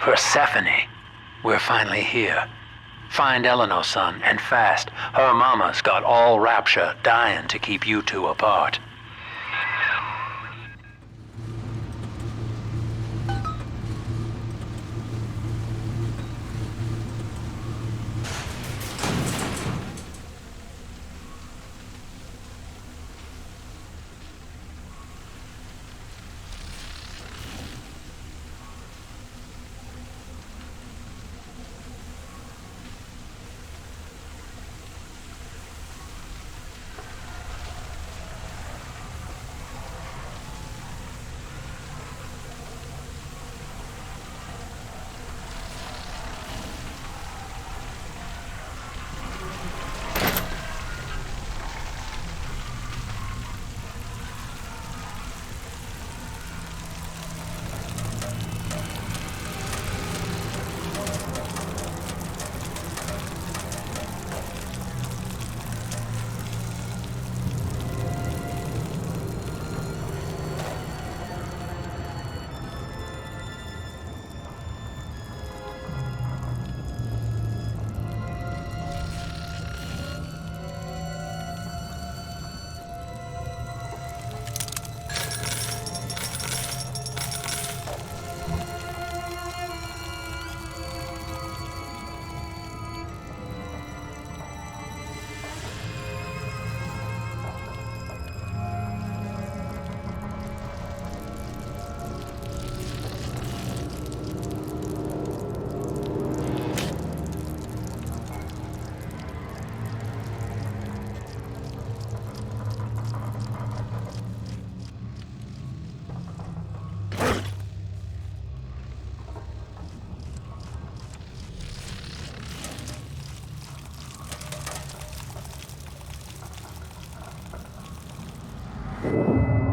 Persephone, we're finally here. Find Eleanor, son, and fast. Her mama's got all rapture, dying to keep you two apart.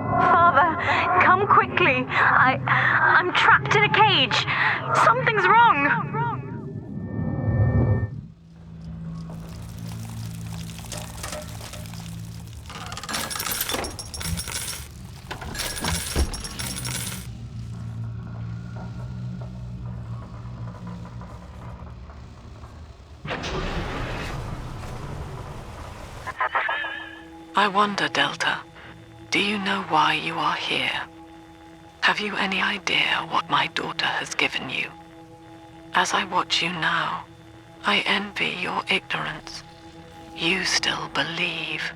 Father, come quickly. I'm trapped in a cage. Something's wrong. I wonder, Delta, do you know why you are here? Have you any idea what my daughter has given you? As I watch you now, I envy your ignorance. You still believe.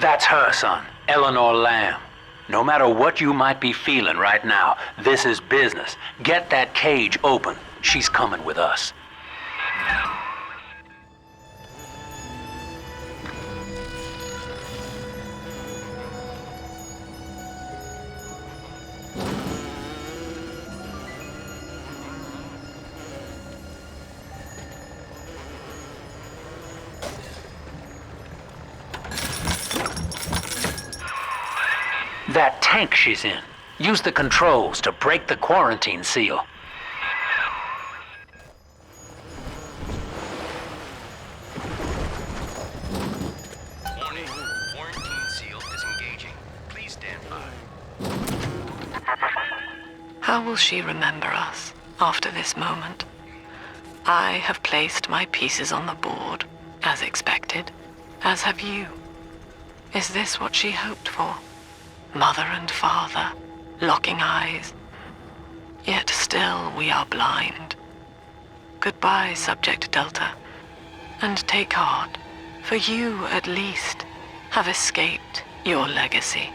That's her, son, Eleanor Lamb. No matter what you might be feeling right now, this is business. Get that cage open. She's coming with us. That tank she's in. Use the controls to break the quarantine seal. Warning, quarantine seal disengaging. Please stand by. How will she remember us after this moment? I have placed my pieces on the board, as expected, as have you. Is this what she hoped for? Mother and father, locking eyes. Yet still we are blind. Goodbye, Subject Delta. And take heart, for you, at least, have escaped your legacy.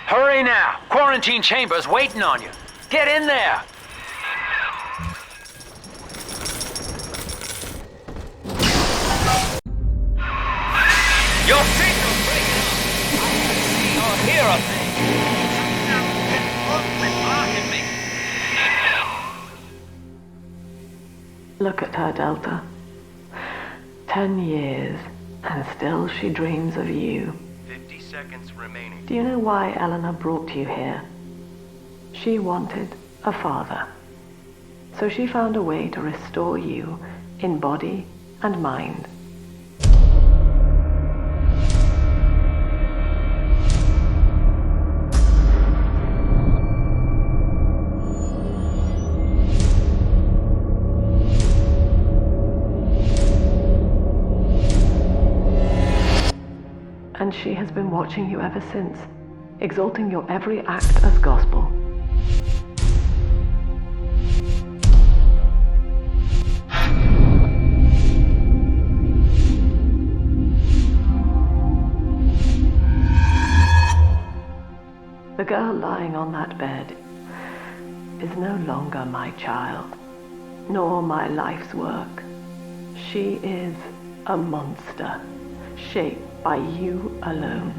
Hurry now! Quarantine chamber's waiting on you. Get in there! Your signal's breaking! I can see or hear a thing! Blocking me! Look at her, Delta. 10 years, and still she dreams of you. 50 seconds remaining. Do you know why Eleanor brought you here? She wanted a father. So she found a way to restore you in body and mind. And she has been watching you ever since, exalting your every act as gospel. The girl lying on that bed is no longer my child, nor my life's work. She is a monster, shaped by you alone.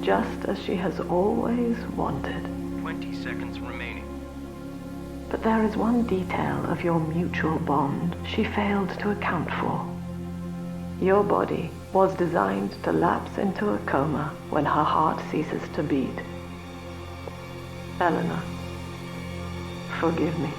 Just as she has always wanted. 20 seconds remaining. But there is one detail of your mutual bond she failed to account for. Your body was designed to lapse into a coma when her heart ceases to beat. Eleanor, forgive me.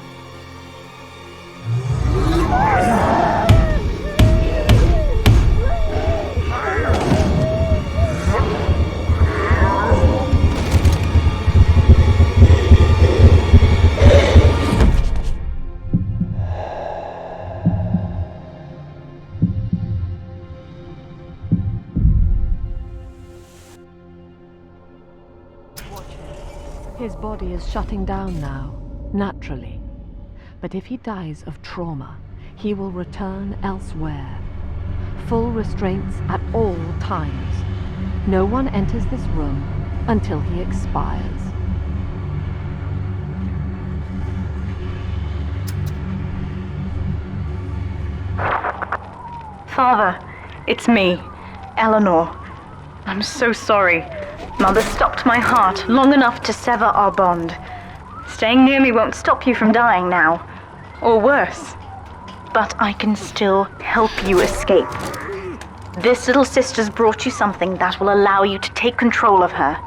His body is shutting down now, naturally. But if he dies of trauma, he will return elsewhere. Full restraints at all times. No one enters this room until he expires. Father, it's me, Eleanor. I'm so sorry. Mother stopped my heart long enough to sever our bond. Staying near me won't stop you from dying now. Or worse. But I can still help you escape. This little sister's brought you something that will allow you to take control of her.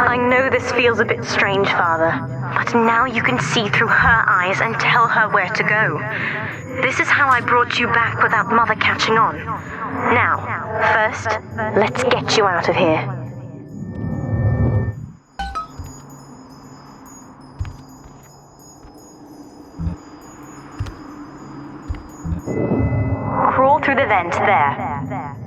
I know this feels a bit strange, Father, but now you can see through her eyes and tell her where to go. This is how I brought you back without Mother catching on. Now, first, let's get you out of here. Crawl through the vent there.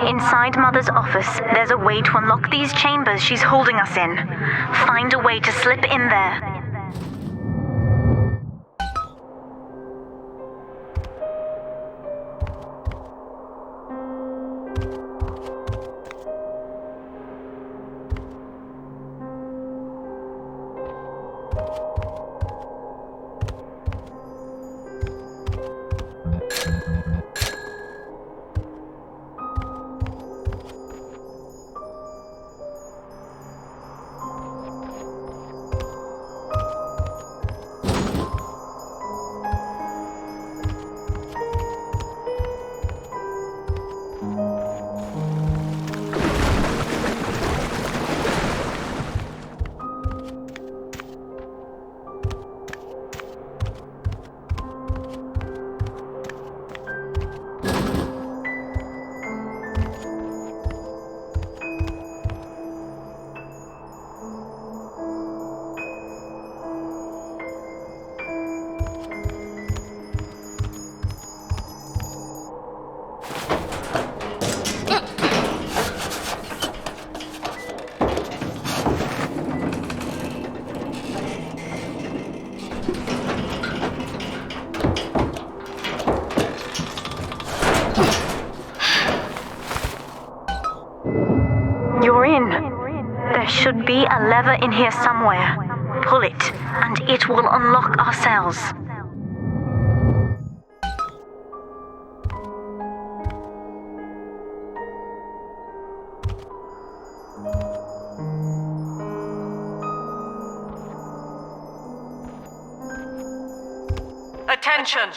Inside Mother's office, there's a way to unlock these chambers she's holding us in. Find a way to slip in there. Should be a lever in here somewhere. Pull it, and it will unlock our cells. Attention!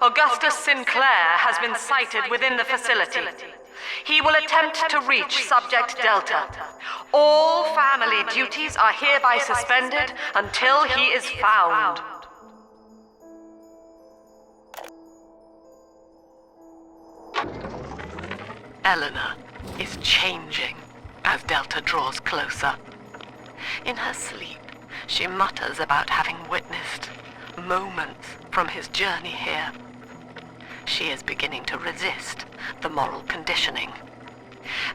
Augustus Sinclair has been sighted within the facility. He will attempt to reach Subject Delta. All family duties are hereby suspended until he is found. Eleanor is changing as Delta draws closer. In her sleep, she mutters about having witnessed moments from his journey here. She is beginning to resist the moral conditioning.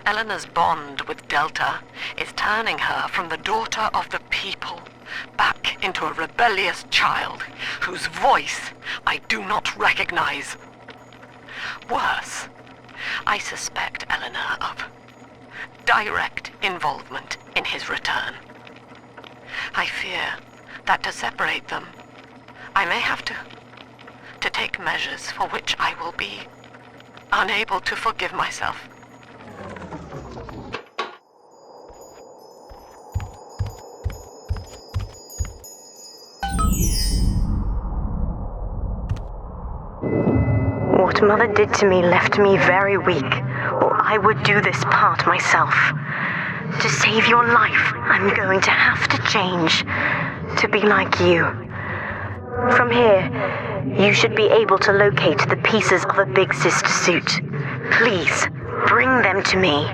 Eleanor's bond with Delta is turning her from the daughter of the people back into a rebellious child whose voice I do not recognize. Worse, I suspect Eleanor of direct involvement in his return. I fear that to separate them, I may have to take measures for which I will be unable to forgive myself. What Mother did to me left me very weak, or I would do this part myself. To save your life, I'm going to have to change, to be like you. From here, you should be able to locate the pieces of a Big Sister suit. Please, bring them to me.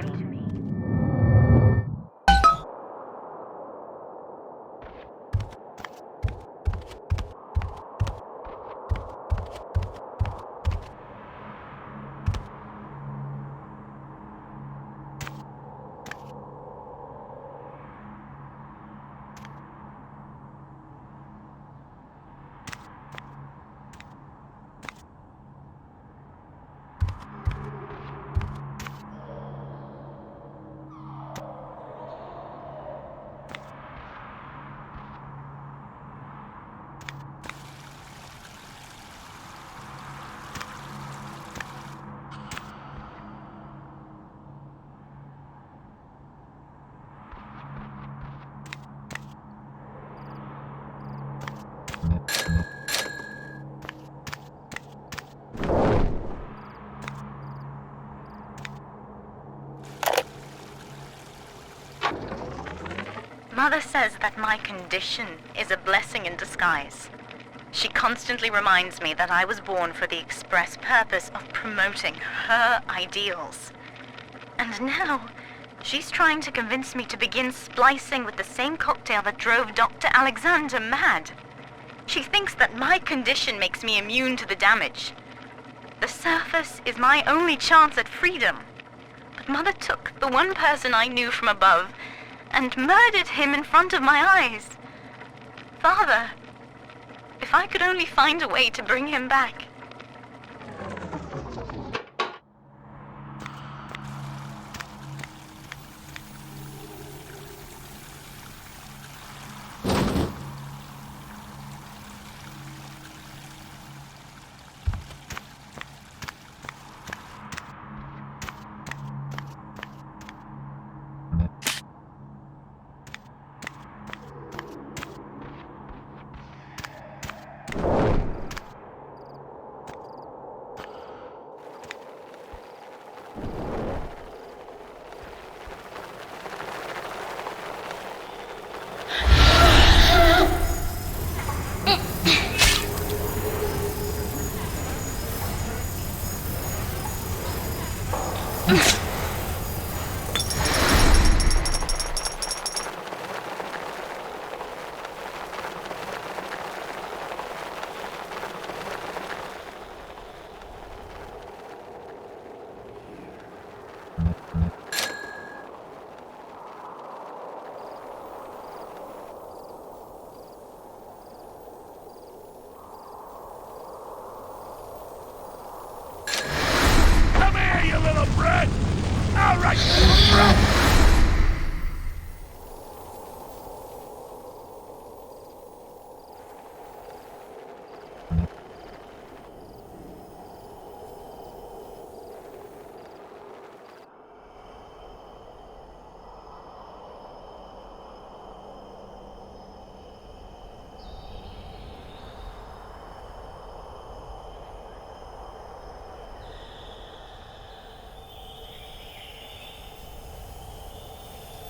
Mother says that my condition is a blessing in disguise. She constantly reminds me that I was born for the express purpose of promoting her ideals. And now, she's trying to convince me to begin splicing with the same cocktail that drove Dr. Alexander mad. She thinks that my condition makes me immune to the damage. The surface is my only chance at freedom. But Mother took the one person I knew from above and murdered him in front of my eyes. Father, if I could only find a way to bring him back.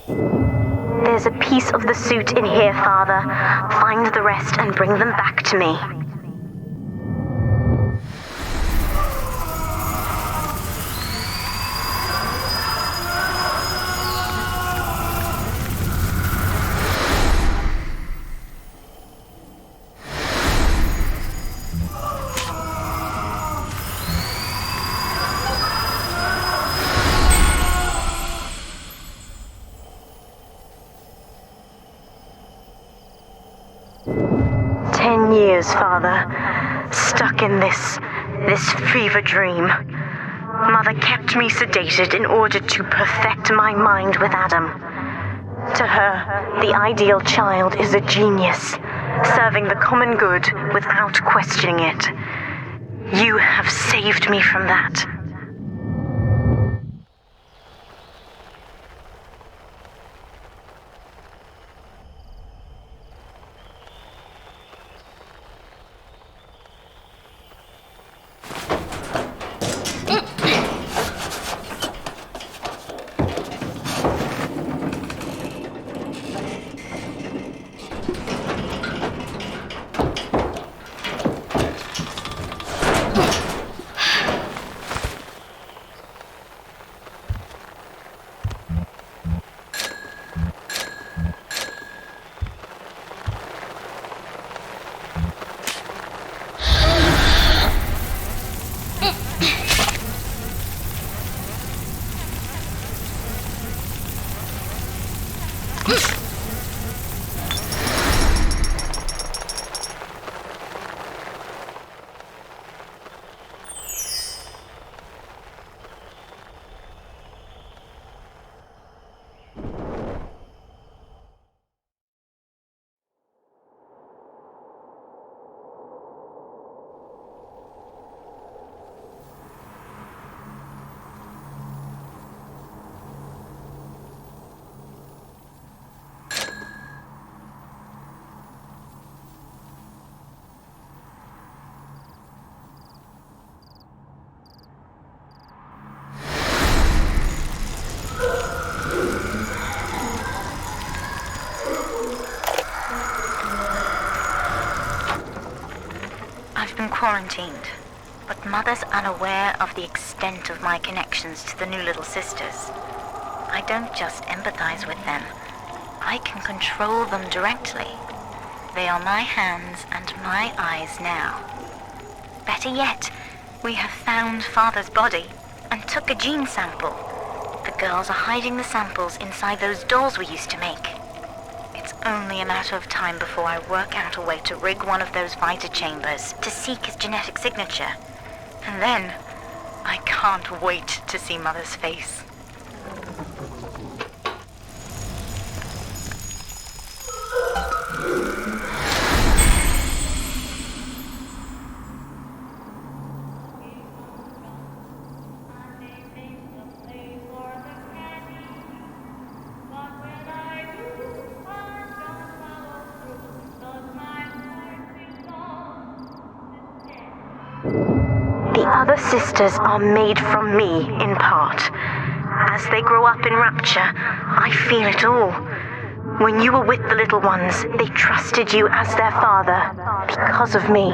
There's a piece of the suit in here, Father. Find the rest and bring them back to me. Years, Father, stuck in this fever dream. Mother kept me sedated in order to perfect my mind with Adam. To her, the ideal child is a genius, serving the common good without questioning it. You have saved me from that. Quarantined, but Mother's unaware of the extent of my connections to the new little sisters. I don't just empathize with them, I can control them directly. They are my hands and my eyes now. Better yet, we have found Father's body and took a gene sample. The girls are hiding the samples inside those dolls we used to make. It's only a matter of time before I work out a way to rig one of those vita chambers to seek his genetic signature. And then, I can't wait to see Mother's face. Other sisters are made from me, in part. As they grow up in rapture, I feel it all. When you were with the little ones, they trusted you as their father, because of me.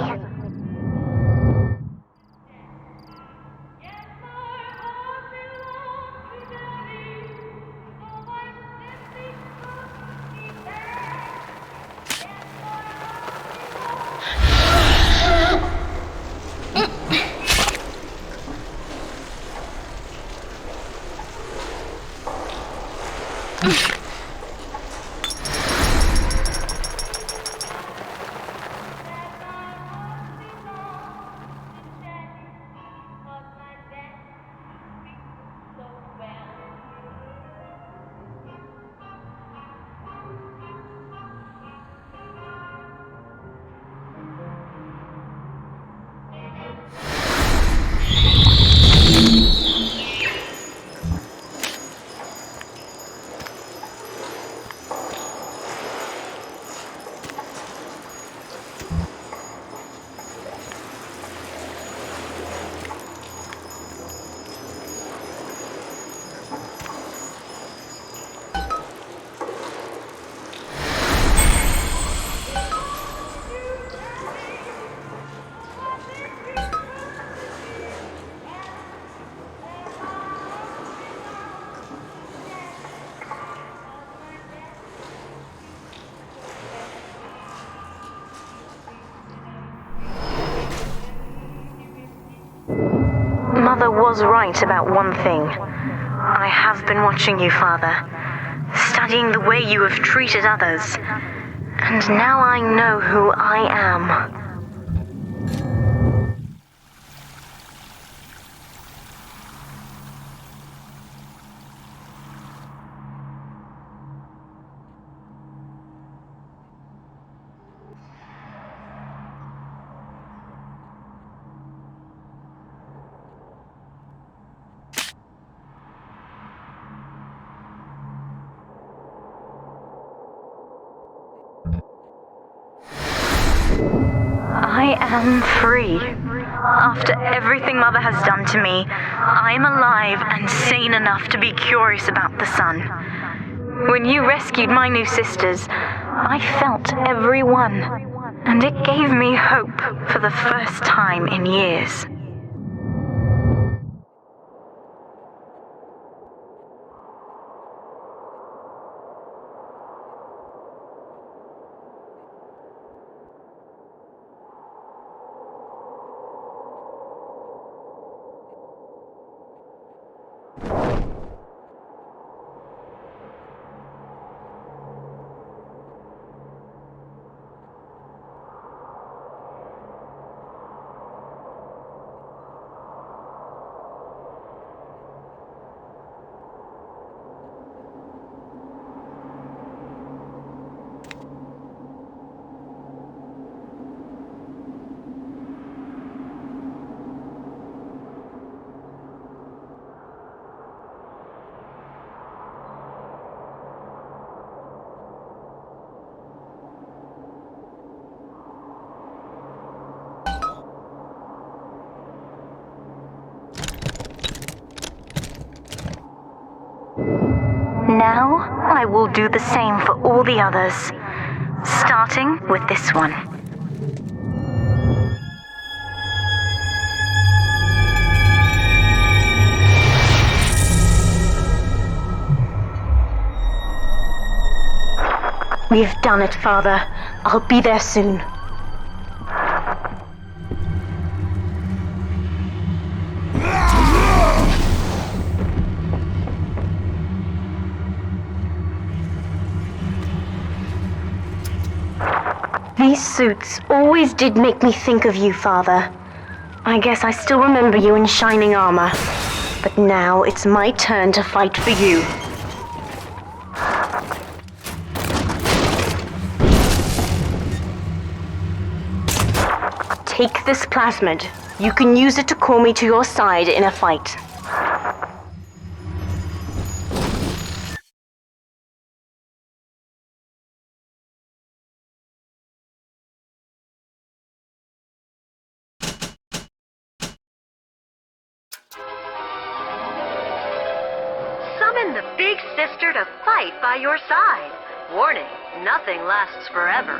Mother was right about one thing. I have been watching you, Father, studying the way you have treated others, and now I know who I am. I am free. After everything Mother has done to me, I am alive and sane enough to be curious about the sun. When you rescued my new sisters, I felt every one, and it gave me hope for the first time in years. Now, I will do the same for all the others, starting with this one. We've done it, Father. I'll be there soon. These suits always did make me think of you, Father. I guess I still remember you in shining armor. But now it's my turn to fight for you. Take this plasmid. You can use it to call me to your side in a fight. Summon the big sister to fight by your side. Warning, nothing lasts forever.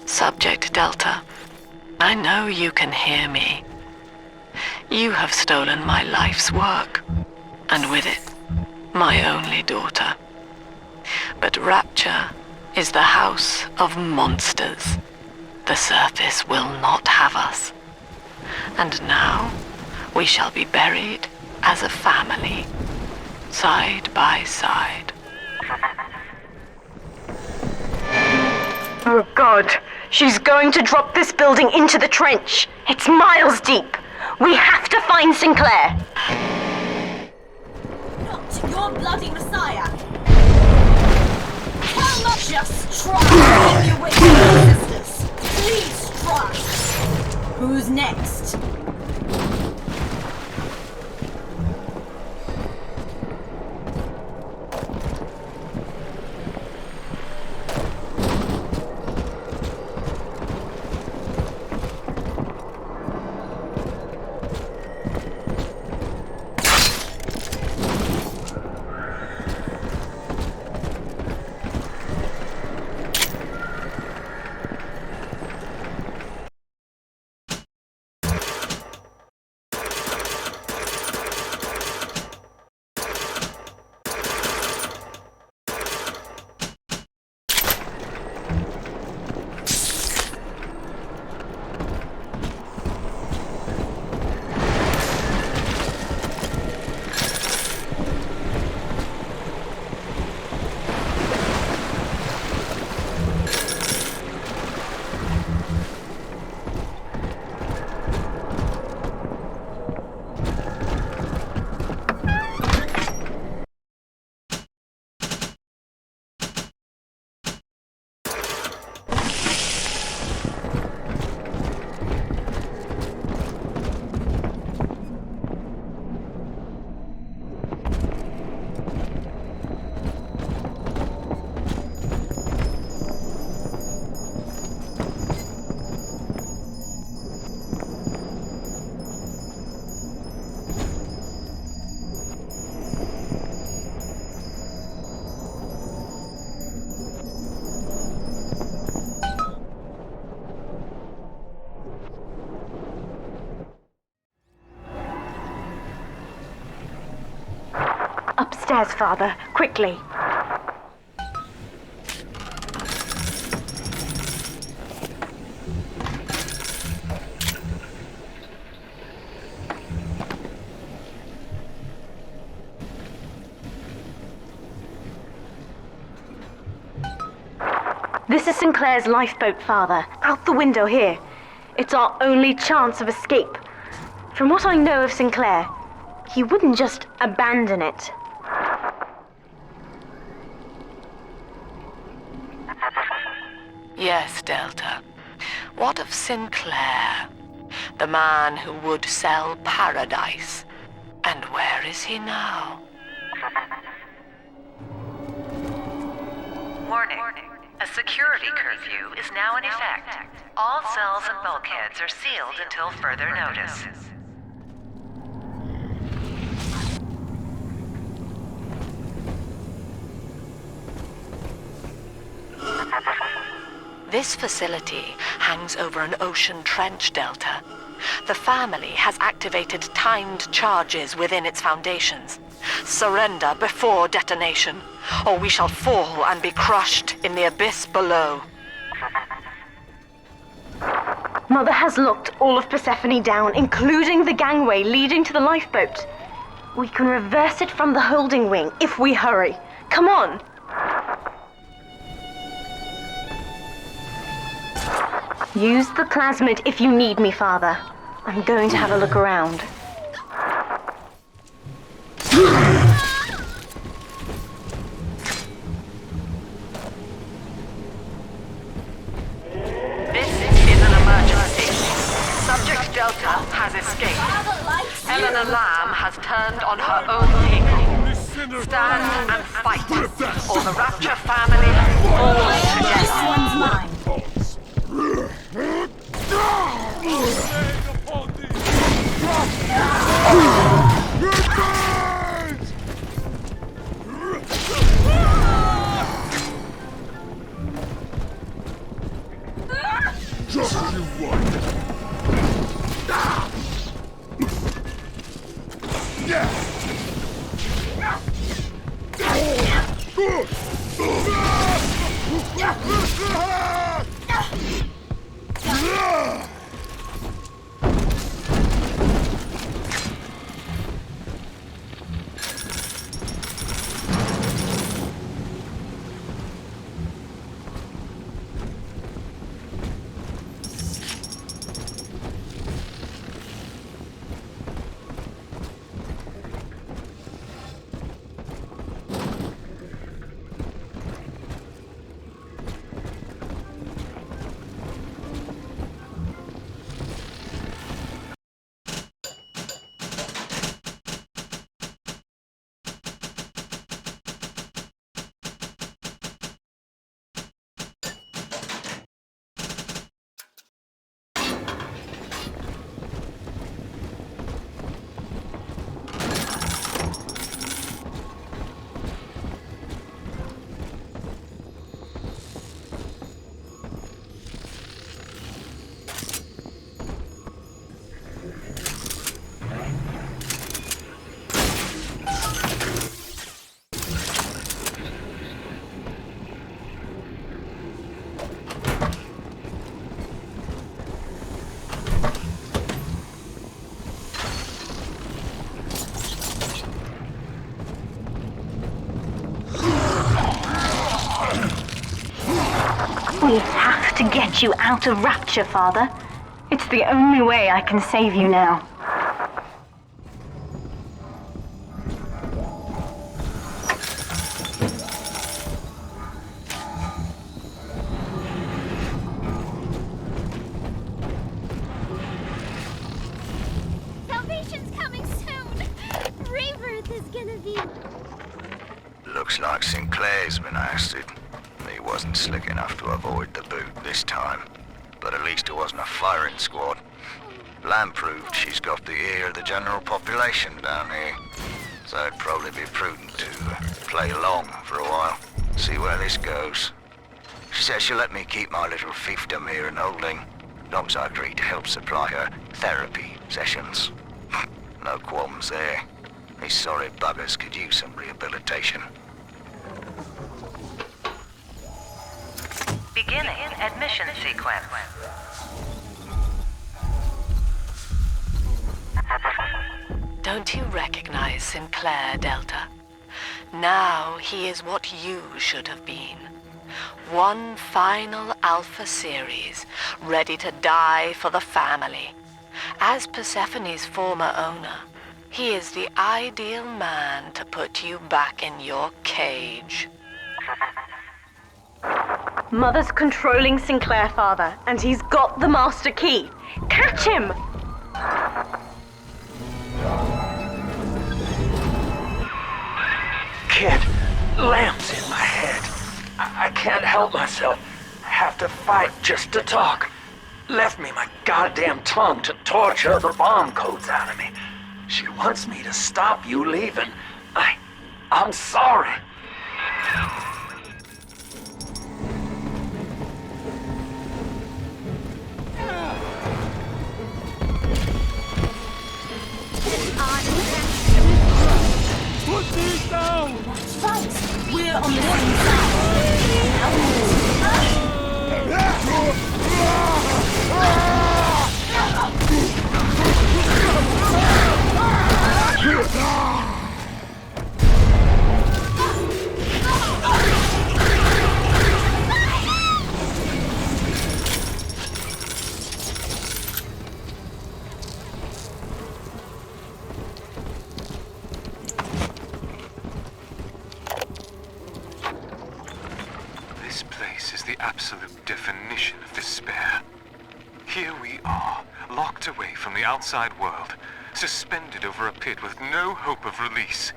Subject Delta, I know you can hear me. You have stolen my life's work, and with it, my only daughter. But Rapture is the house of monsters. The surface will not have us. And now, we shall be buried as a family, side by side. Oh God, she's going to drop this building into the trench. It's miles deep. We have to find Sinclair. Not your bloody messiah. How much just try to keep you with your sisters? Please try. Who's next? Upstairs, Father, quickly. This is Sinclair's lifeboat, Father. Out the window here. It's our only chance of escape. From what I know of Sinclair, he wouldn't just abandon it. Yes, Delta. What of Sinclair? The man who would sell paradise. And where is he now? Warning. A security curfew is now in effect. All cells and bulkheads are sealed until further notice. This facility hangs over an ocean trench, Delta. The family has activated timed charges within its foundations. Surrender before detonation, or we shall fall and be crushed in the abyss below. Mother has locked all of Persephone down, including the gangway leading to the lifeboat. We can reverse it from the holding wing if we hurry. Come on! Use the plasmid if you need me, Father. I'm going to have a look around. This is an emergency. Subject Delta has escaped. Eleanor Lamb has turned on her own people. Stand and fight, or the Rapture family falls together. This one's mine. Just you what? Yeah. We have to get you out of Rapture, Father. It's the only way I can save you now. Salvation's coming soon! Rebirth is gonna be... Looks like Sinclair's been ousted. He wasn't slick enough to avoid the boot this time. But at least it wasn't a firing squad. Lamb proved she's got the ear of the general population down here. So it'd probably be prudent to play along for a while. See where this goes. She says she'll let me keep my little fiefdom here in holding. Long as I agree to help supply her therapy sessions. No qualms there. These sorry buggers could use some rehabilitation. Beginning admission sequence. Don't you recognize Sinclair, Delta? Now he is what you should have been. One final Alpha series, ready to die for the family. As Persephone's former owner, he is the ideal man to put you back in your cage. Mother's controlling Sinclair, Father, and he's got the master key. Catch him! Kid, Lamb's in my head. I can't help myself. I have to fight just to talk. Left me my goddamn tongue to torture the bomb codes out of me. She wants me to stop you leaving. I'm sorry. Put these down! Fight! We're on the same side! This place is the absolute definition of despair. Here we are, locked away from the outside world, suspended over a pit with no hope of release.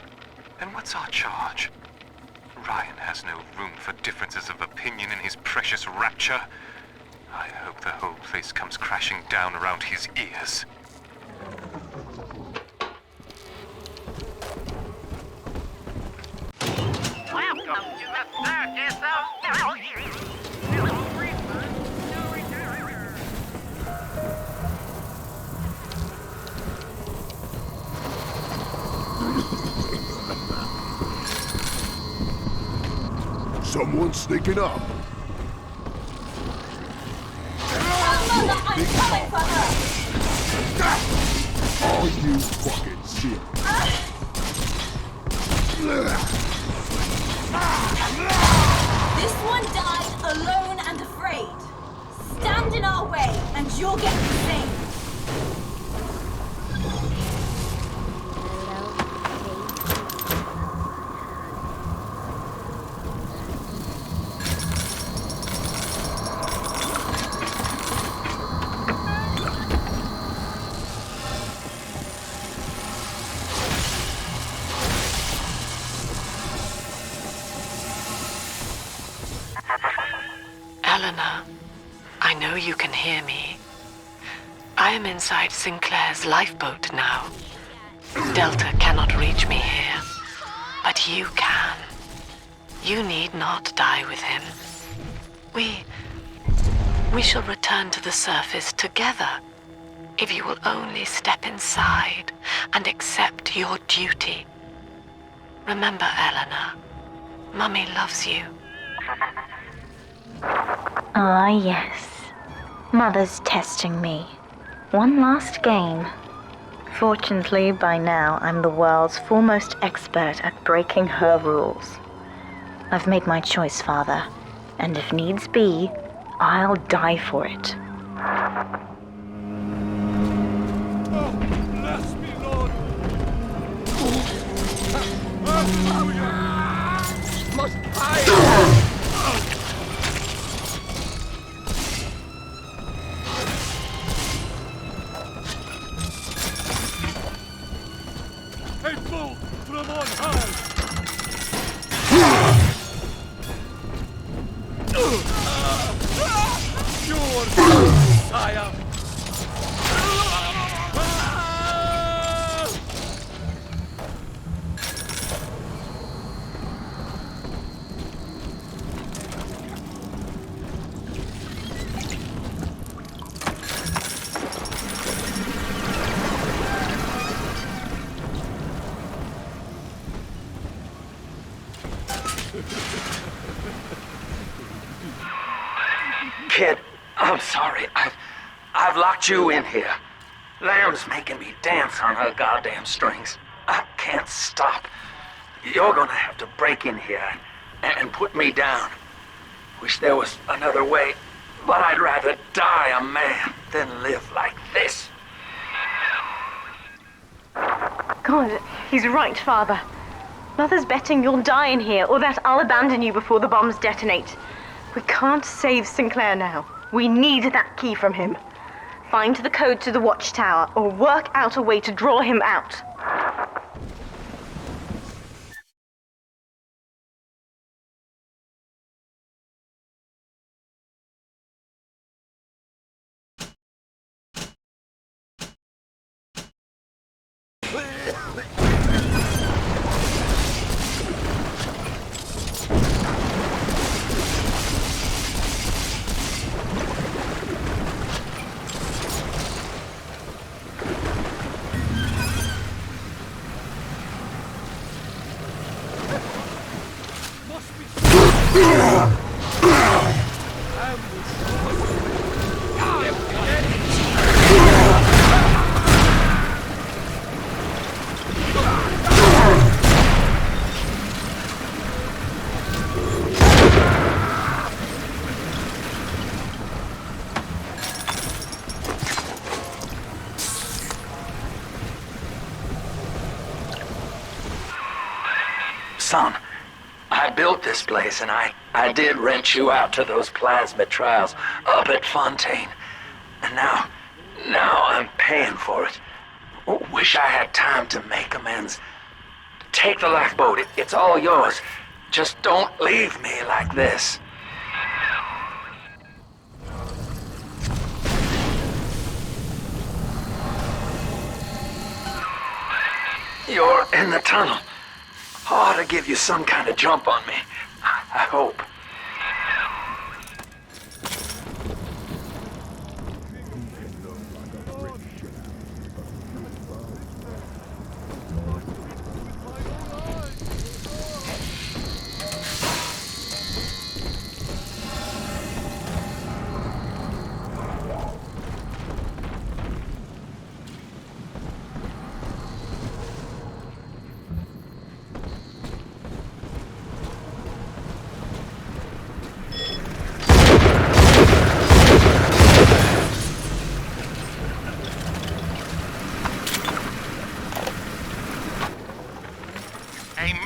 And what's our charge? Ryan has no room for differences of opinion in his precious rapture. I hope the whole place comes crashing down around his ears. Welcome to the circus of Someone sneaking up. You fucking shit. This one died alone and afraid. Stand in our way, and you'll get the same. Eleanor, I know you can hear me. I am inside Sinclair's lifeboat now. Delta cannot reach me here, but you can. You need not die with him. We shall return to the surface together, if you will only step inside and accept your duty. Remember, Eleanor, Mummy loves you. Ah, yes. Mother's testing me. One last game. Fortunately, by now, I'm the world's foremost expert at breaking her rules. I've made my choice, Father, and if needs be, I'll die for it. Oh, bless me, Lord. Must hide. A bolt from on high! Your sire! Kid, I'm sorry. I've locked you in here. Lamb's making me dance on her goddamn strings. I can't stop. You're gonna have to break in here and put me down. Wish there was another way, but I'd rather die a man than live like this. God, he's right, Father. Mother's betting you'll die in here, or that I'll abandon you before the bombs detonate. We can't save Sinclair now. We need that key from him. Find the code to the watchtower, or work out a way to draw him out. Son, I built this place and I did rent you out to those plasmid trials up at Fontaine. And now I'm paying for it. Wish I had time to make amends. Take the lifeboat, it's all yours. Just don't leave me like this. You're in the tunnel. Ought to give you some kind of jump on me. I hope.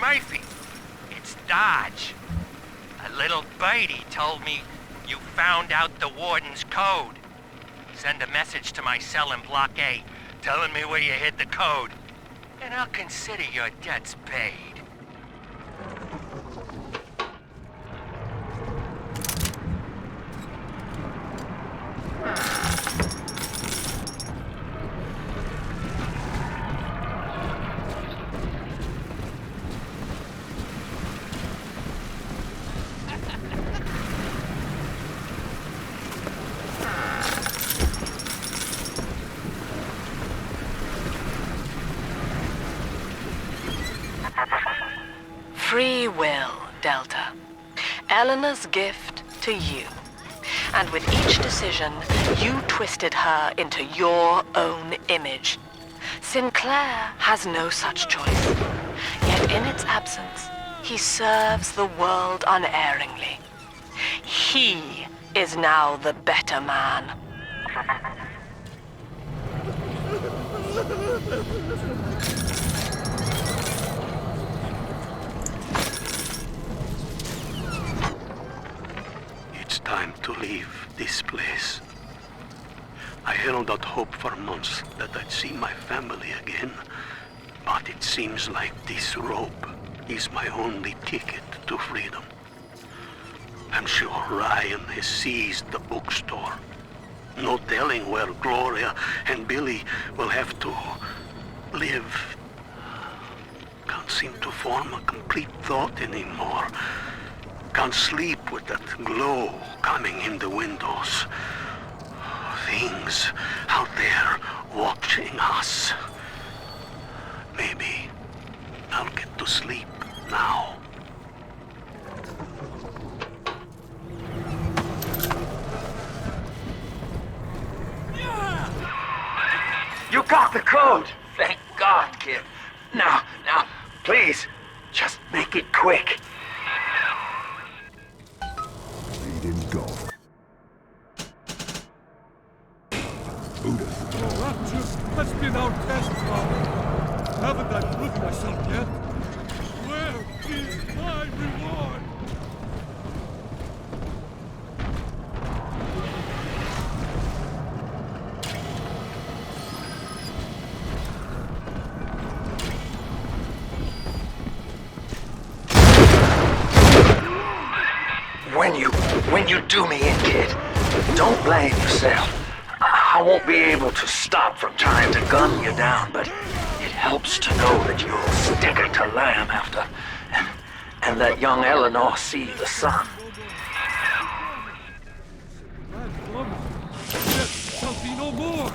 Murphy. It's Dodge. A little birdie told me you found out the warden's code. Send a message to my cell in Block A, telling me where you hid the code, and I'll consider your debts paid. Free will, Delta. Eleanor's gift to you. And with each decision, you twisted her into your own image. Sinclair has no such choice. Yet in its absence, he serves the world unerringly. He is now the better man. It's time to leave this place. I held out hope for months that I'd see my family again, but it seems like this rope is my only ticket to freedom. I'm sure Ryan has seized the bookstore. No telling where Gloria and Billy will have to live. Can't seem to form a complete thought anymore. Can't sleep with that glow coming in the windows. Things out there watching us. Maybe I'll get to sleep now. You got the code! Thank God, kid. Now, please, just make it quick. Rapture has been our test, Father. Haven't I proved myself yet? Where is my reward? When you do me in, kid, don't blame yourself. I won't be able to stop from trying to gun you down, but it helps to know that you'll stick it to Lamb after, and let young Eleanor see the sun. That woman, death shall be no more.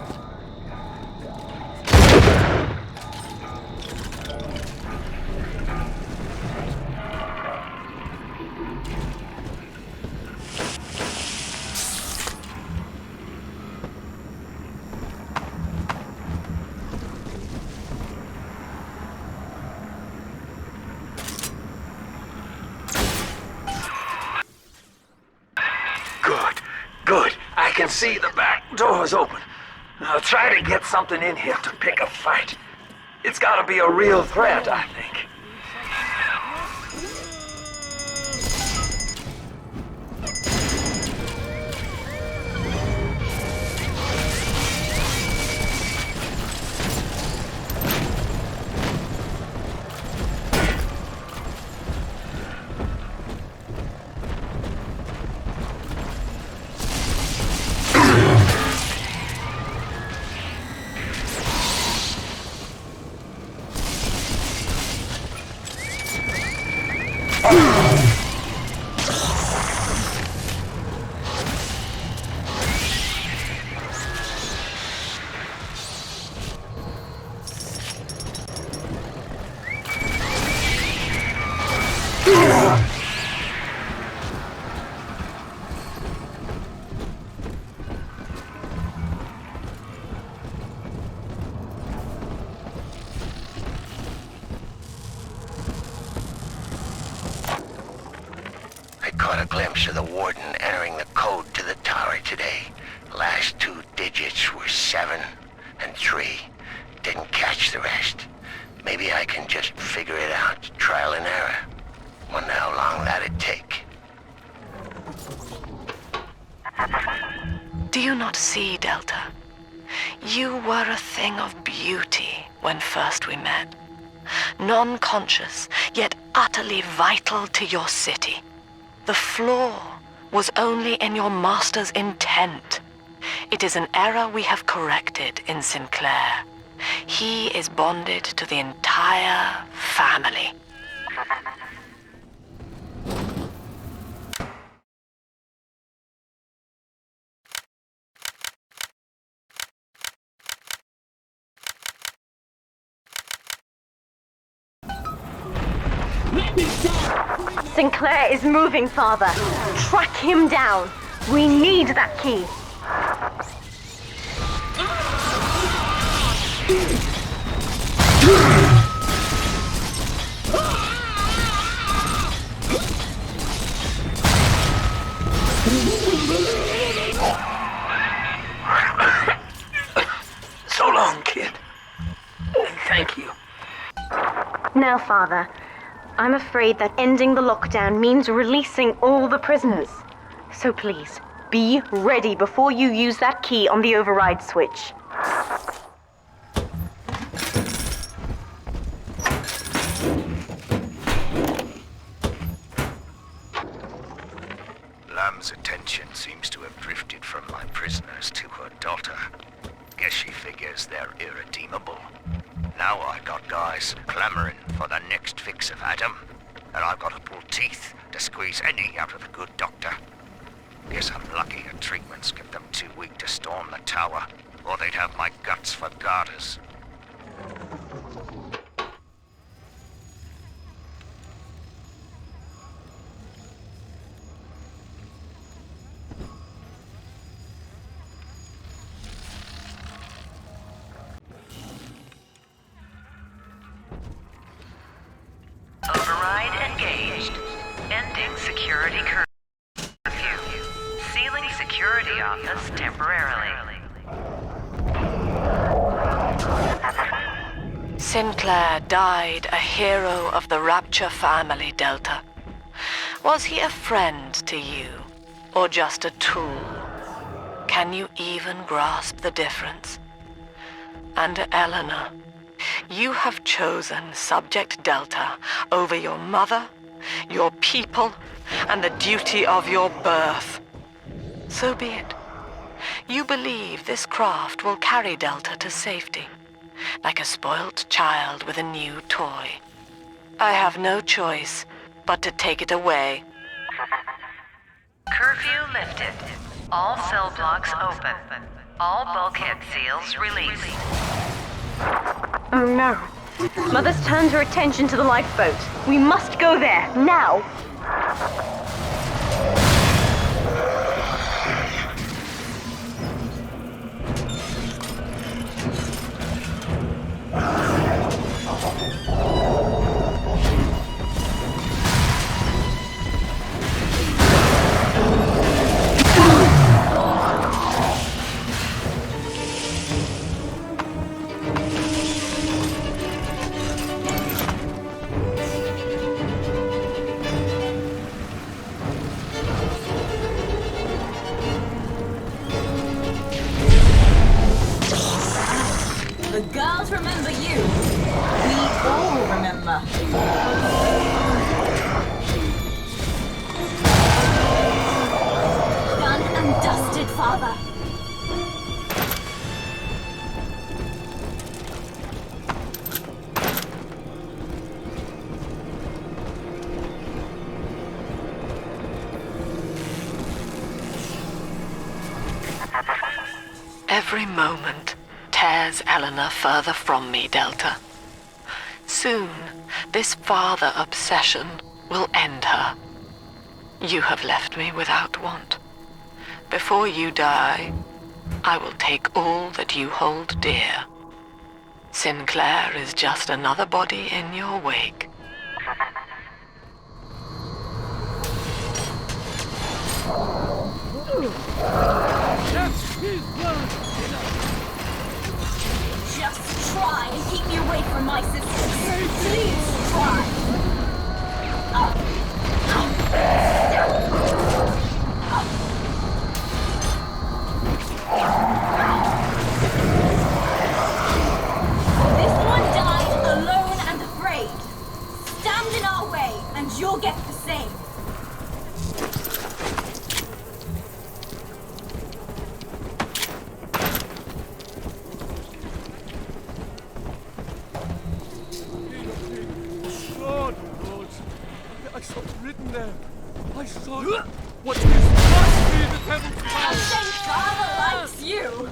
Good. I can see the back door's open. I'll try to get something in here to pick a fight. It's gotta be a real threat, I think. Caught a glimpse of the warden entering the code to the tower today. Last two digits were 7 and 3. Didn't catch the rest. Maybe I can just figure it out, trial and error. Wonder how long that'd take. Do you not see, Delta? You were a thing of beauty when first we met. Non-conscious, yet utterly vital to your city. The flaw was only in your master's intent. It is an error we have corrected in Sinclair. He is bonded to the entire family. Sinclair is moving, Father. Track him down. We need that key. So long, kid. Thank you. Now, Father, I'm afraid that ending the lockdown means releasing all the prisoners. So please, be ready before you use that key on the override switch. Lamb's attention seems to have drifted from my prisoners to her daughter. Guess she figures they're irredeemable. Now I got guys clamoring for the next fix of Adam, and I've got to pull teeth to squeeze any out of the good doctor. Guess I'm lucky her treatments kept them too weak to storm the tower, or they'd have my guts for garters. Override engaged. Ending security curfew. Sealing security office temporarily. Sinclair died a hero of the Rapture family, Delta. Was he a friend to you, or just a tool? Can you even grasp the difference? And Eleanor, you have chosen Subject Delta over your mother, your people, and the duty of your birth. So be it. You believe this craft will carry Delta to safety, like a spoilt child with a new toy. I have no choice but to take it away. Curfew lifted. All cell blocks open. All bulkhead seals released. Oh no. Mother's turned her attention to the lifeboat. We must go there, now! The girls remember you. We all remember. Done and dusted, Father. Every moment tears Eleanor further from me, Delta. Soon, this father obsession will end her. You have left me without want. Before you die, I will take all that you hold dear. Sinclair is just another body in your wake. Just try and keep me away away from my sisters. Please try. This one died alone and afraid. Stand in our way, and you'll get the same. Lord, Lord, I saw it written there. I saw it. What is must be the devil's I think Father likes you.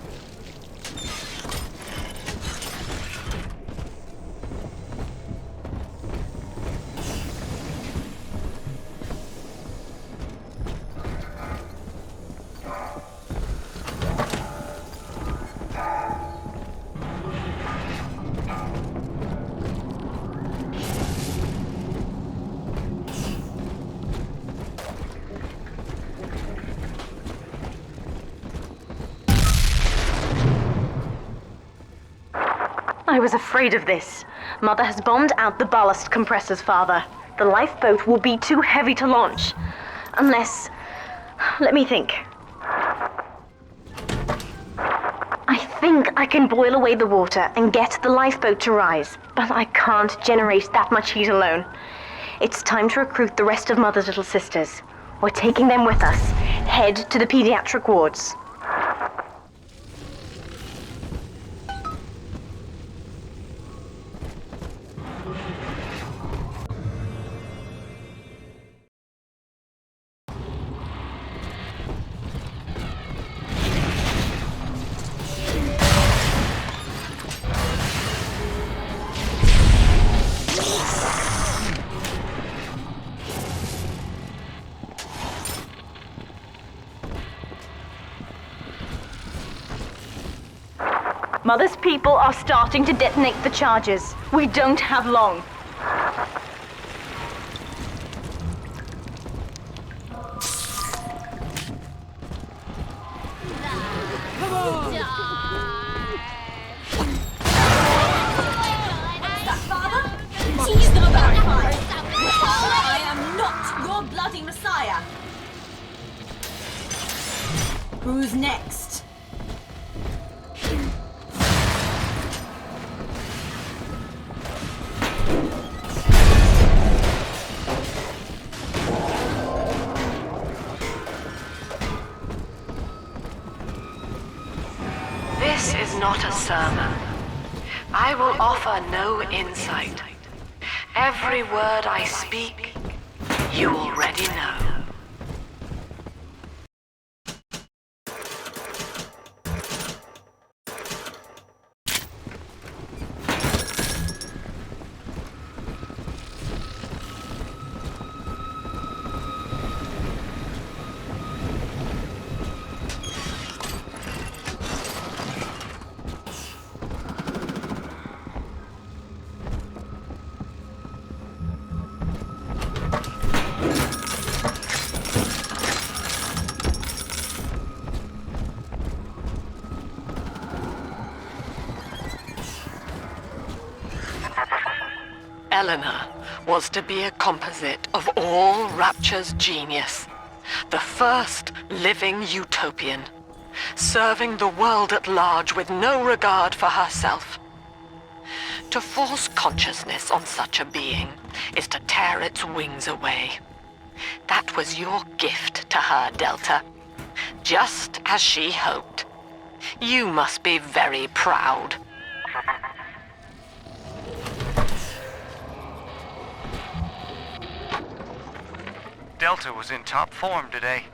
I was afraid of this. Mother has bombed out the ballast compressors, Father. The lifeboat will be too heavy to launch. Unless... let me think. I think I can boil away the water and get the lifeboat to rise, but I can't generate that much heat alone. It's time to recruit the rest of Mother's little sisters. We're taking them with us. Head to the pediatric wards. Mother's people are starting to detonate the charges. We don't have long. What's that, Father? Teach them about fire. I am not your bloody messiah. Who's next? This is not a sermon. I will offer no insight. Every word I speak, you already know. Eleanor was to be a composite of all Rapture's genius. The first living utopian, serving the world at large with no regard for herself. To force consciousness on such a being is to tear its wings away. That was your gift to her, Delta. Just as she hoped. You must be very proud. Delta was in top form today.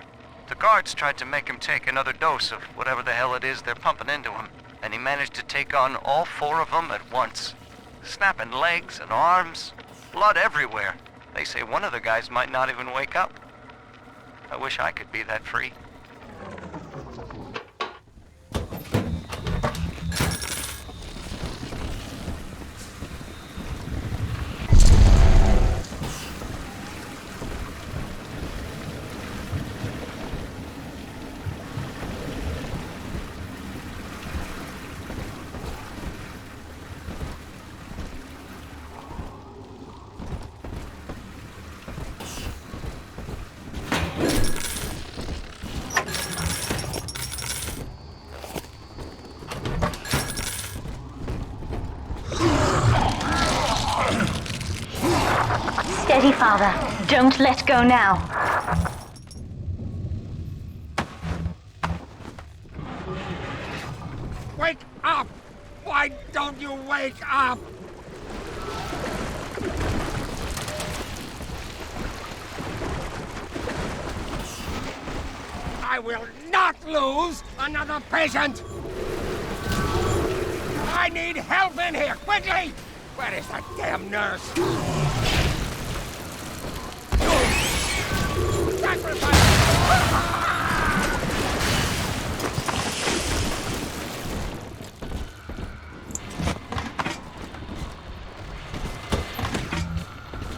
The guards tried to make him take another dose of whatever the hell it is they're pumping into him, and he managed to take on all 4 of them at once. Snapping legs and arms, blood everywhere. They say one of the guys might not even wake up. I wish I could be that free. Steady, Father. Don't let go now. Wake up! Why don't you wake up? I will not lose another patient! I need help in here, quickly! Where is that damn nurse? Sacrifice!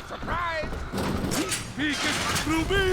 Surprise! He gets through me!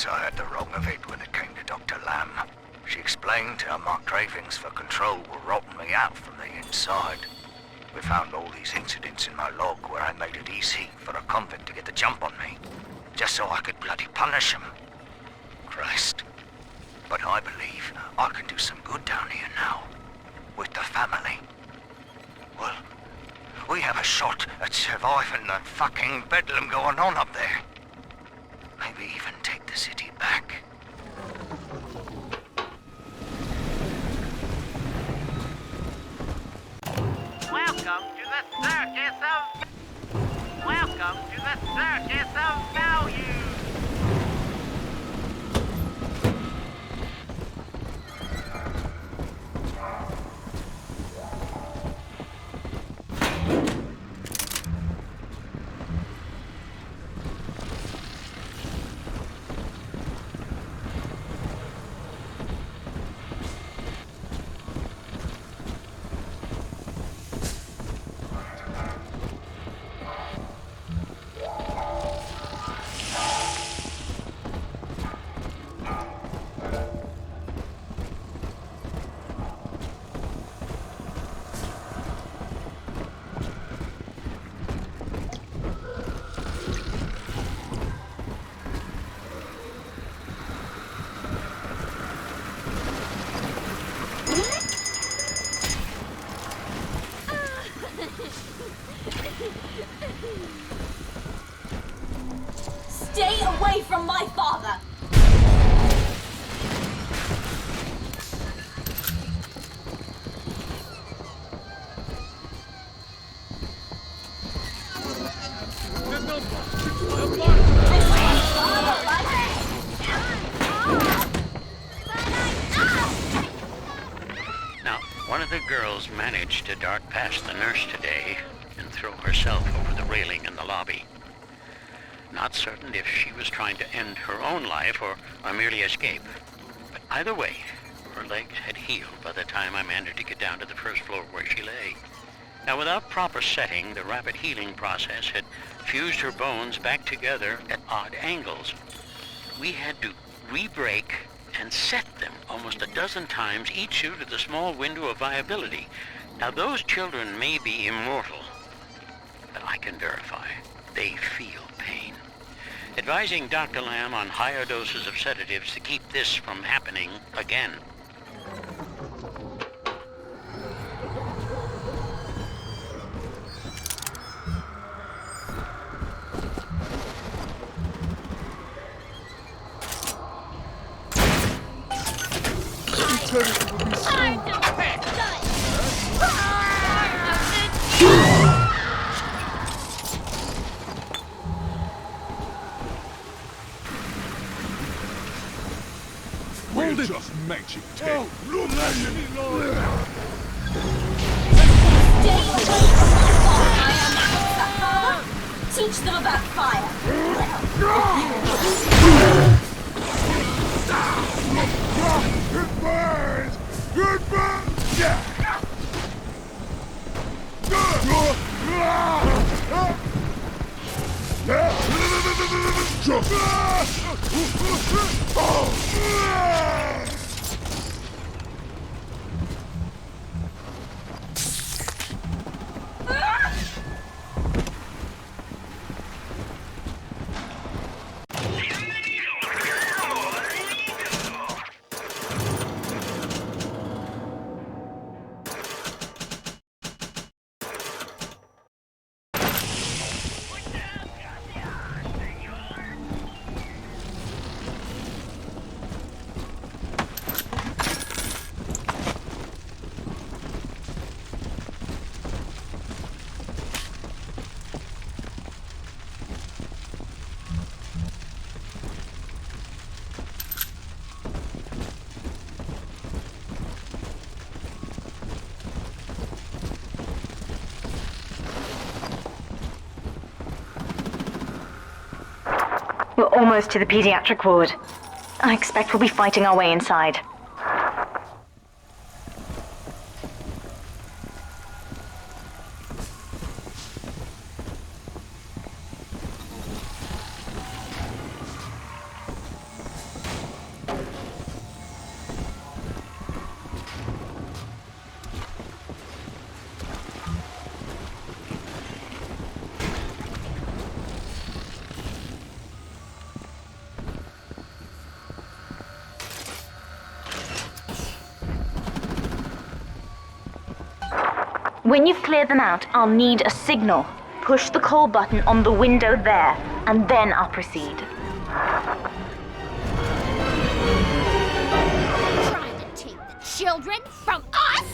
I had the wrong of it when it came to Dr. Lamb. She explained how my cravings for control were rotting me out from the inside. We found all these incidents in my log where I made it easy for a convict to get the jump on me, just so I could bloody punish him. Christ. But I believe I can do some good down here now, with the family. Well, we have a shot at surviving the fucking bedlam going on up there. Maybe even take the city back. Welcome to the circus of... Welcome to the circus of value! Stay away from my father! Now, one of the girls managed to dart past the nurse today and throw herself over the railing in the lobby. Not certain if she was trying to end her own life or merely escape. But either way, her legs had healed by the time I managed to get down to the first floor where she lay. Now, without proper setting, the rapid healing process had fused her bones back together at odd angles. We had to re-break and set them almost a dozen times, each due to the small window of viability. Now, those children may be immortal, but I can verify they feel pain. Advising Dr. Lamb on higher doses of sedatives to keep this from happening again. We're just magic tape. Stay away from my bomb. I am that father. Teach them about fire. It burns! It burns! Yeah! We're almost to the pediatric ward. I expect we'll be fighting our way inside. When you've cleared them out, I'll need a signal. Push the call button on the window there, and then I'll proceed. Trying to take the children from us?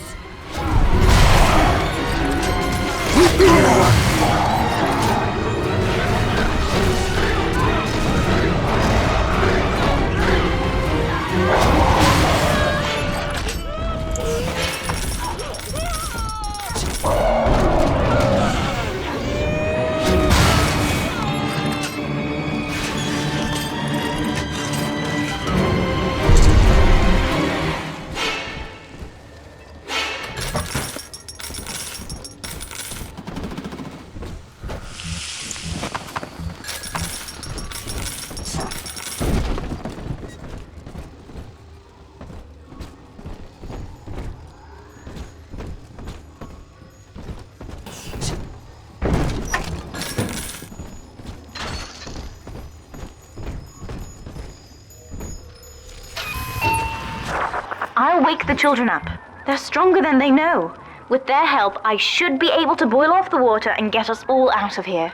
I'll wake the children up. They're stronger than they know. With their help, I should be able to boil off the water and get us all out of here.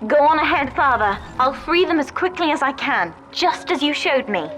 Go on ahead, Father. I'll free them as quickly as I can, just as you showed me.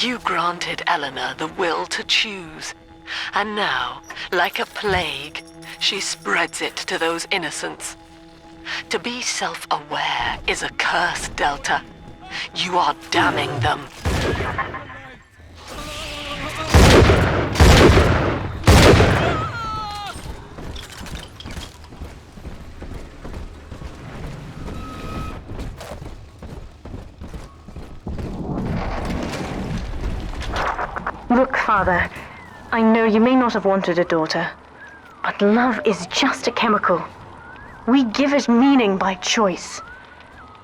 You granted Eleanor the will to choose. And now, like a plague, she spreads it to those innocents. To be self-aware is a curse, Delta. You are damning them. Look, Father, I know you may not have wanted a daughter, but love is just a chemical. We give it meaning by choice.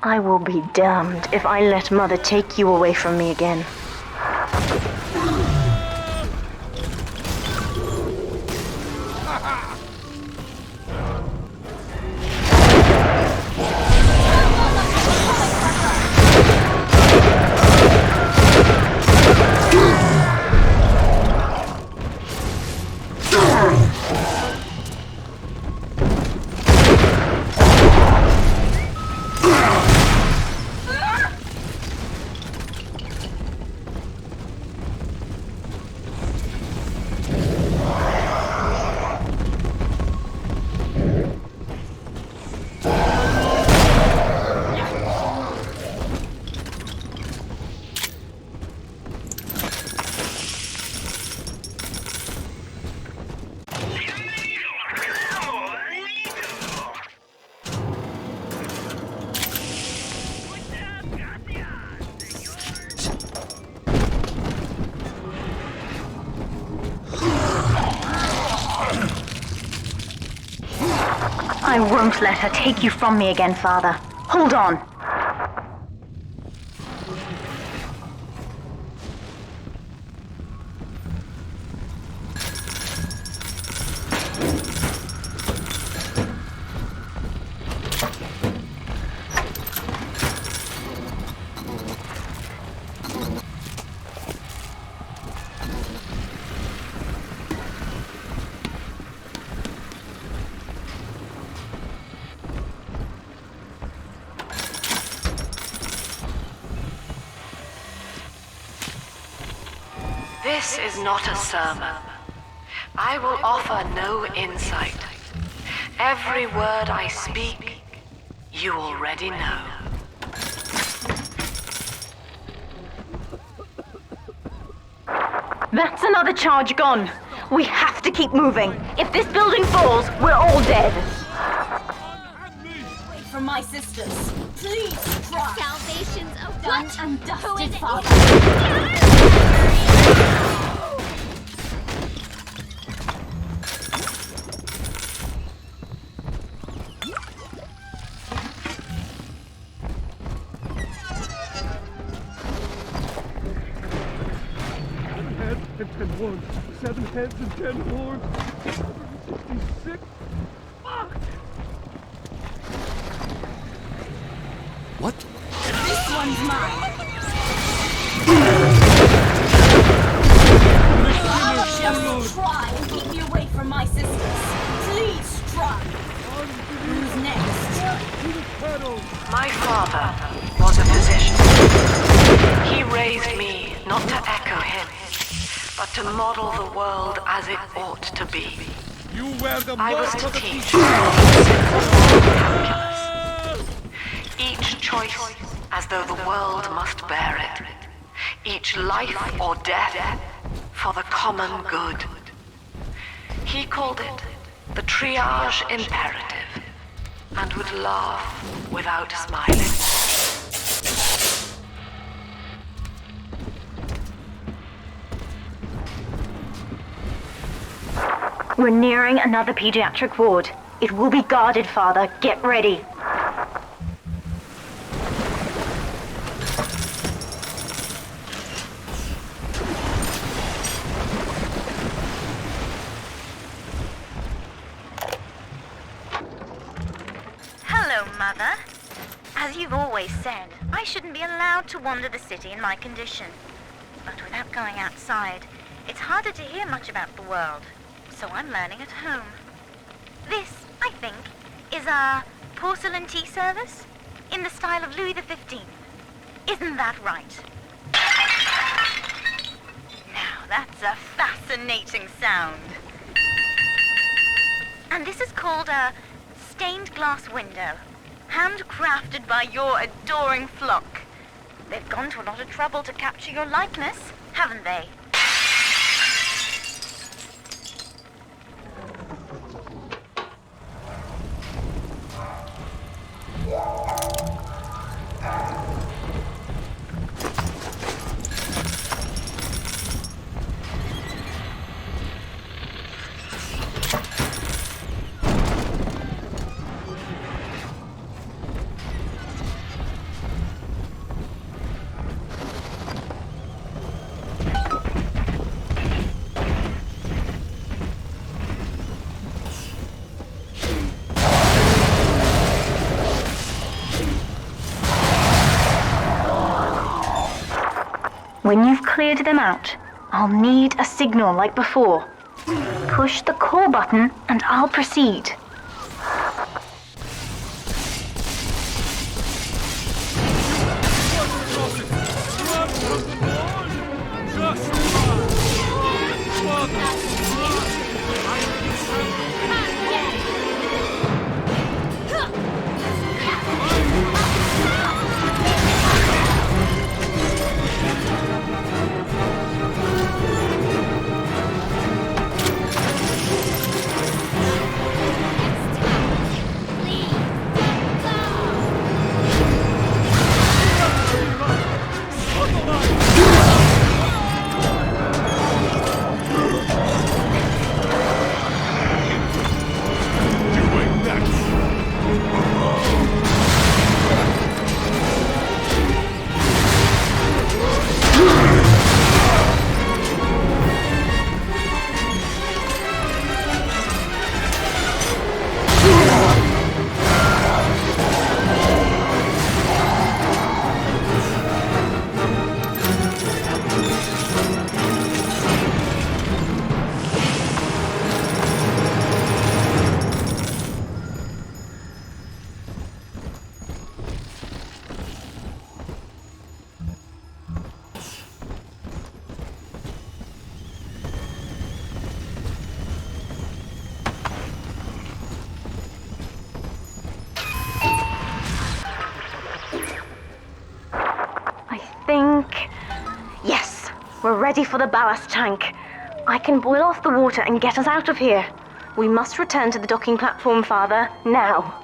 I will be damned if I let Mother take you away from me again. I won't let her take you from me again, Father. Hold on. This is not a sermon. I will offer no insight. Every word I speak, you already know. That's another charge gone. We have to keep moving. If this building falls, we're all dead. Wait for my sisters. Please try. Salvation's a Done what? and Who is dusted, it? Father. And 10 horns, 7 heads and 10 horns, 166. Fuck! What? This one's mine. Just try and keep me away from my sisters. Please try. Who's next? My father was a physician. He raised me not to echo him, but to model the world as it ought to be. I was to teach calculus. Each choice as though the world must bear it. Each life or death for the common good. He called it the triage imperative, and would laugh without smiling. We're nearing another pediatric ward. It will be guarded, Father. Get ready. Hello, Mother. As you've always said, I shouldn't be allowed to wander the city in my condition. But without going outside, it's harder to hear much about the world. So I'm learning at home. This, I think, is a porcelain tea service in the style of Louis XV. Isn't that right? that's a fascinating sound. And this is called a stained glass window, handcrafted by your adoring flock. They've gone to a lot of trouble to capture your likeness, haven't they? When you've cleared them out, I'll need a signal like before. Push the call button and I'll proceed. We're ready for the ballast tank. I can boil off the water and get us out of here. We must return to the docking platform, Father, now.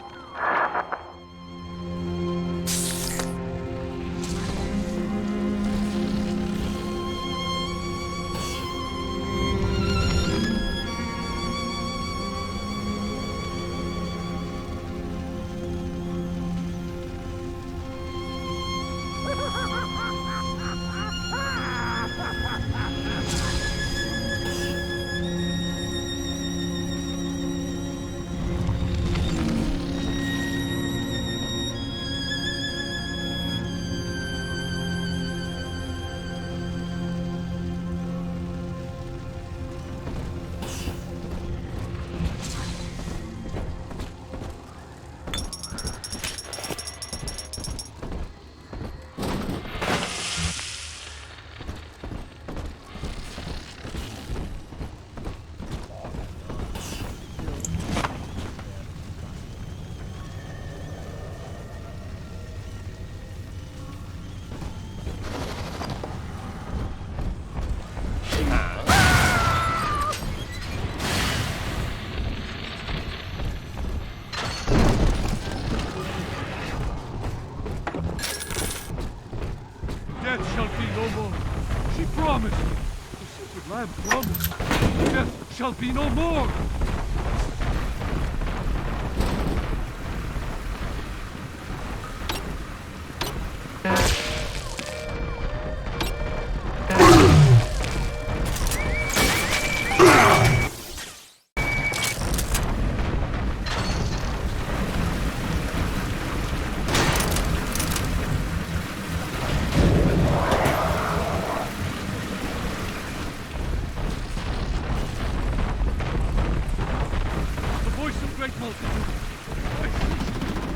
Death shall be no more. She promised. The sacred lamb promised. Death shall be no more.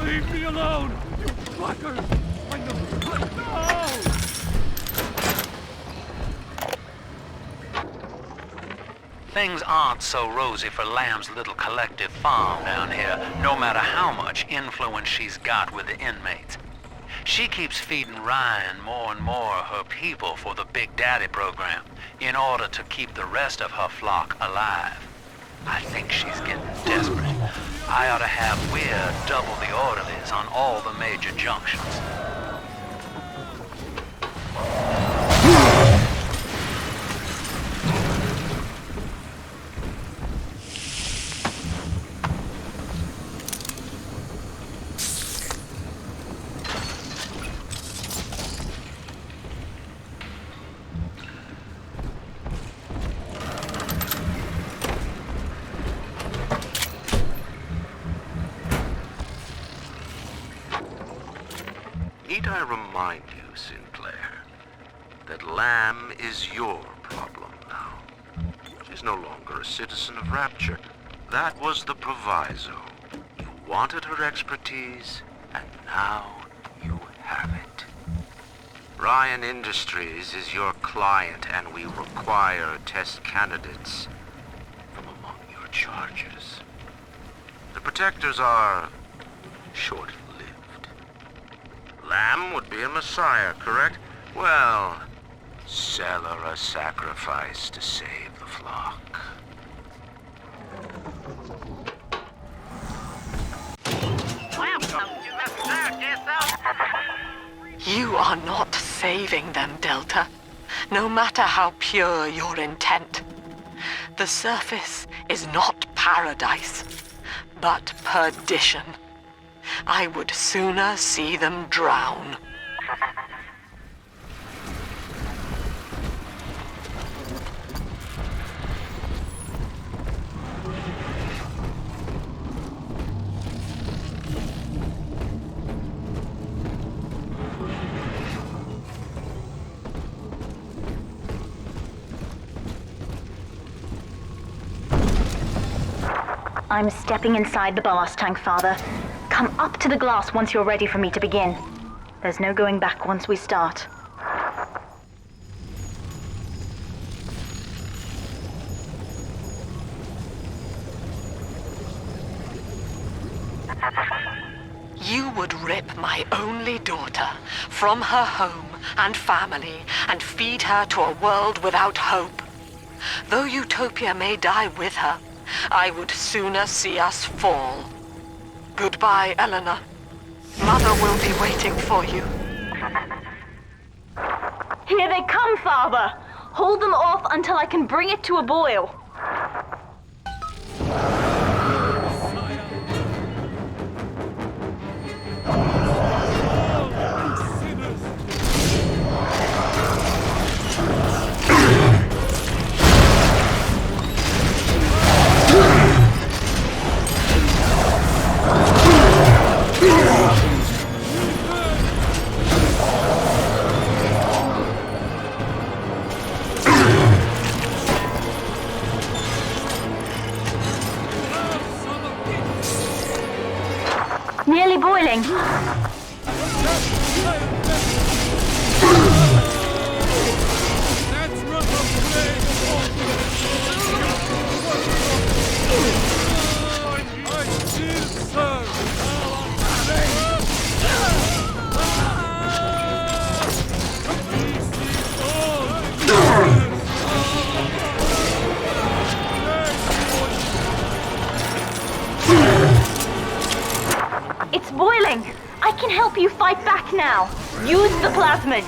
Leave me alone, you fuckers! I know. Things aren't so rosy for Lamb's little collective farm down here, no matter how much influence she's got with the inmates. She keeps feeding Ryan more and more of her people for the Big Daddy program in order to keep the rest of her flock alive. I think she's getting desperate. I ought to have Weir double the orderlies on all the major junctions. Need I remind you, Sinclair, that Lamb is your problem now. She's no longer a citizen of Rapture. That was the proviso. You wanted her expertise, and now you have it. Ryan Industries is your client, and we require test candidates from among your charges. The protectors are short-lived. Lamb would be a messiah, correct? Well, sell her a sacrifice to save the flock. Welcome to the circus of... You are not saving them, Delta, no matter how pure your intent. The surface is not paradise, but perdition. I would sooner see them drown. I'm stepping inside the blast tank, Father. Come up to the glass once you're ready for me to begin. There's no going back once we start. You would rip my only daughter from her home and family and feed her to a world without hope. Though Utopia may die with her, I would sooner see us fall. Goodbye, Eleanor. Mother will be waiting for you. Here they come, Father! Hold them off until I can bring it to a boil. Nearly boiling. It's boiling! I can help you fight back now! Use the plasmid!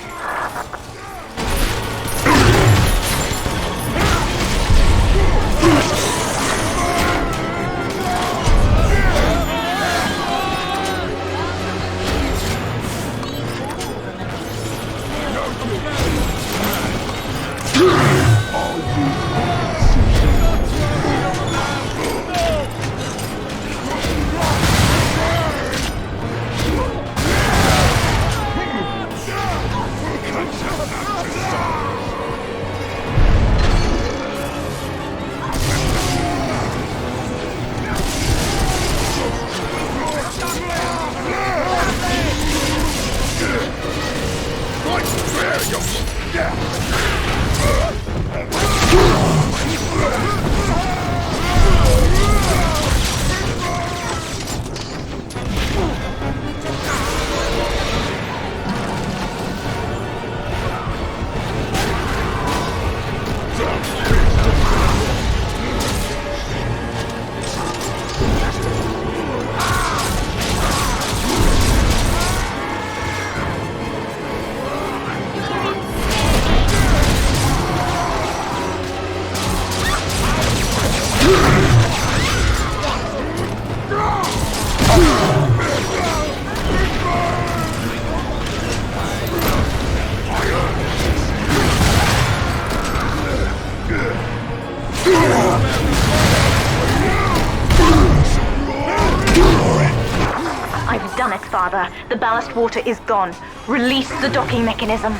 done it, Father. The ballast water is gone. Release the docking mechanism.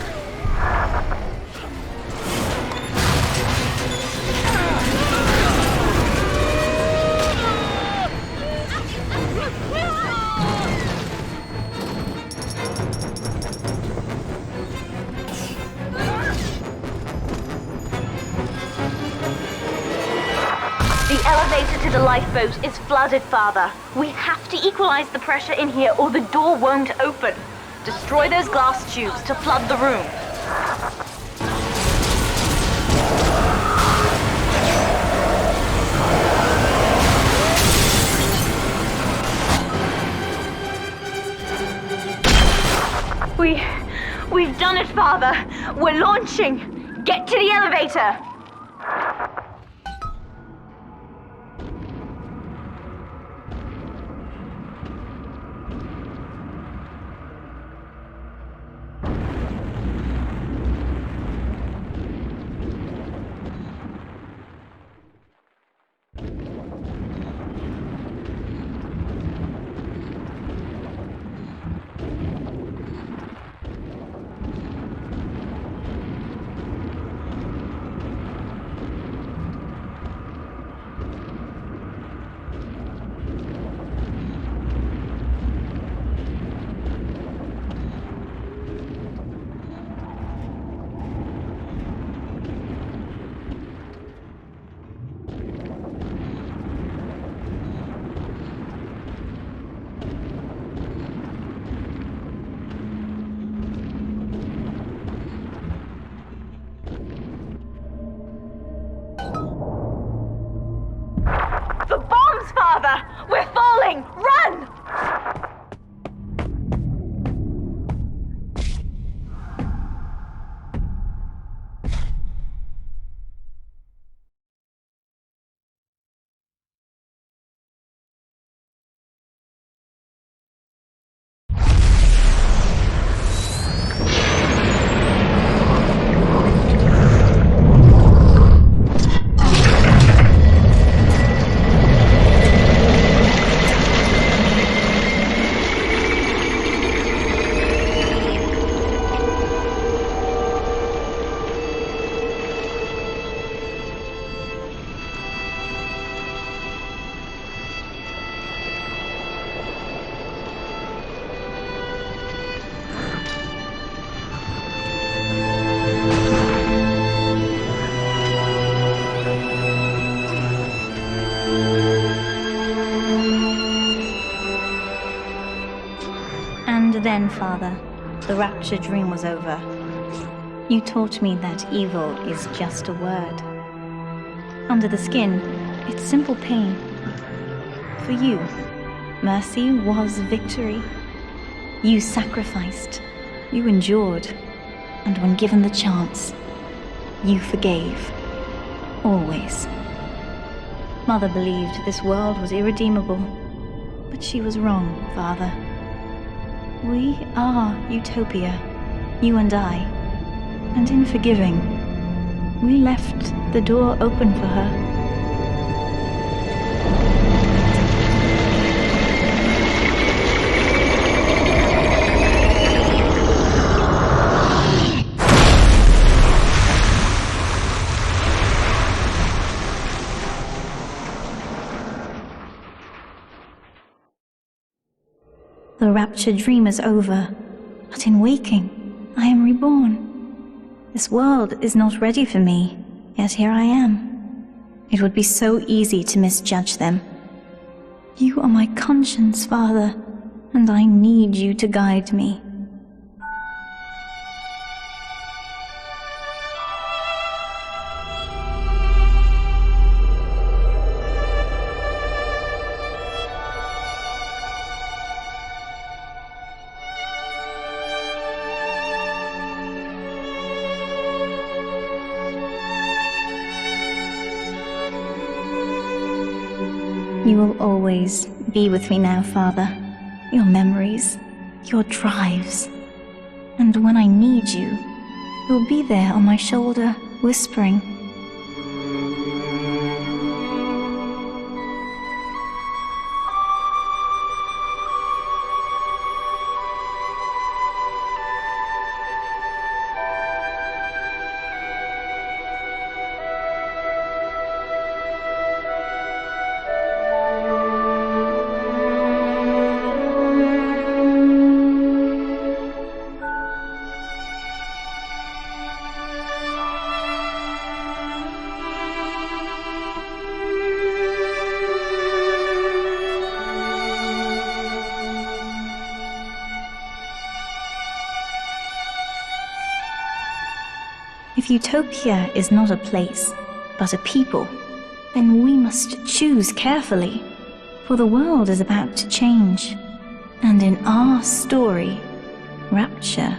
The elevator to the lifeboat is flooded, Father. We have to equalize the pressure in here or the door won't open. Destroy those glass tubes to flood the room. We've done it, Father. We're launching. Get to the elevator. Father! We're falling! Run! Then, Father, the rapture dream was over. You taught me that evil is just a word. Under the skin, it's simple pain. For you, mercy was victory. You sacrificed, you endured, and when given the chance, you forgave. Always. Mother believed this world was irredeemable, but she was wrong, Father. We are Utopia, you and I, and in forgiving, we left the door open for her. The rapture dream is over, but in waking, I am reborn. This world is not ready for me, yet here I am. It would be so easy to misjudge them. You are my conscience, Father, and I need you to guide me. You will always be with me now, Father. Your memories, your drives. And when I need you, you'll be there on my shoulder, whispering. If utopia is not a place, but a people, then we must choose carefully, for the world is about to change. And in our story, Rapture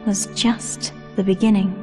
was just the beginning.